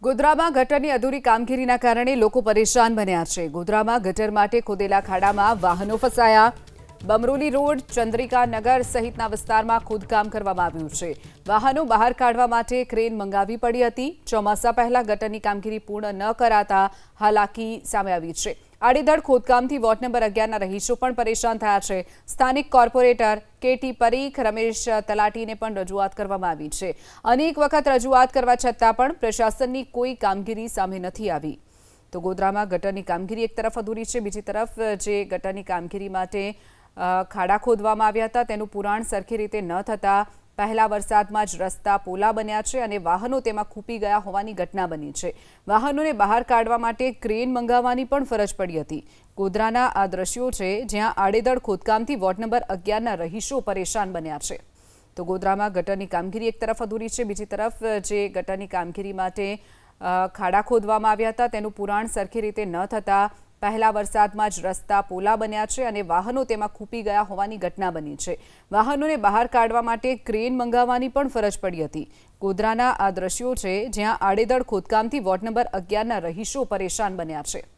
ગોધરામાં ગટરની અધૂરી કામગીરીના કારણે લોકો પરેશાન બન્યા છે। ગોધરામાં ગટર માટે ખોદેલા ખાડામાં વાહનો ફસાયા। બમરોલી રોડ, ચંદ્રિકા નગર સહિતના વિસ્તારમાં ખોદકામ કરવામાં આવ્યું છે। વાહનો બહાર કાઢવા માટે ક્રેન મંગાવી પડી હતી। ચોમાસા પહેલા ગટરની કામગીરી પૂર્ણ ન કરાતા હાલાકી સામે આવી છે। આડેધડ ખોદકામથી વોર્ડ નંબર 11ના રહીશો પણ પરેશાન થયા છે। સ્થાનિક કોર્પોરેટર કેટી પરીખ, રમેશ તલાટીને પણ રજૂઆત કરવામાં આવી છે। અનેક વખત રજૂઆત કરવા છતાં પણ પ્રશાસનની કોઈ કામગીરી સામે નથી આવી। તો ગોધરામાં ગટરની કામગીરી એક તરફ અધૂરી છે, બીજી તરફ જે ગટરની કામગીરી માટે ખાડા ખોદવામાં આવ્યા હતા તેનું પુરાણ સરખી રીતે ન થતા પહેલા વરસાદમાં જ રસ્તા પોલા બન્યા છે અને વાહનો તેમાં ખૂંપી ગયા હોવાની ઘટના બની છે। વાહનોને બહાર કાઢવા માટે ક્રેન મંગાવવાની પણ ફરજ પડી હતી। ગોધરાના આ દ્રશ્યો છે જ્યાં આડેધડ ખોદકામથી વોર્ડ નંબર 11ના રહીશો પરેશાન બન્યા છે। તો ગોધરામાં ગટરની કામગીરી એક તરફ અધૂરી છે, બીજી તરફ જે ગટરની કામગીરી માટે ખાડા ખોદવામાં આવ્યા હતા તેનું પુરાણ સરખી રીતે ન થતા પહેલા વરસાદમાં જ રસ્તા પોલા બન્યા છે અને વાહનો તેમાં ખૂંપી ગયા હોવાની ઘટના બની છે। વાહનોને બહાર કાઢવા માટે ક્રેન મંગાવવાની પણ ફરજ પડી હતી। ગોધરાના આ દ્રશ્યો છે જ્યાં આડેધડ ખોદકામથી વોર્ડ નંબર 11ના રહીશો પરેશાન બન્યા છે।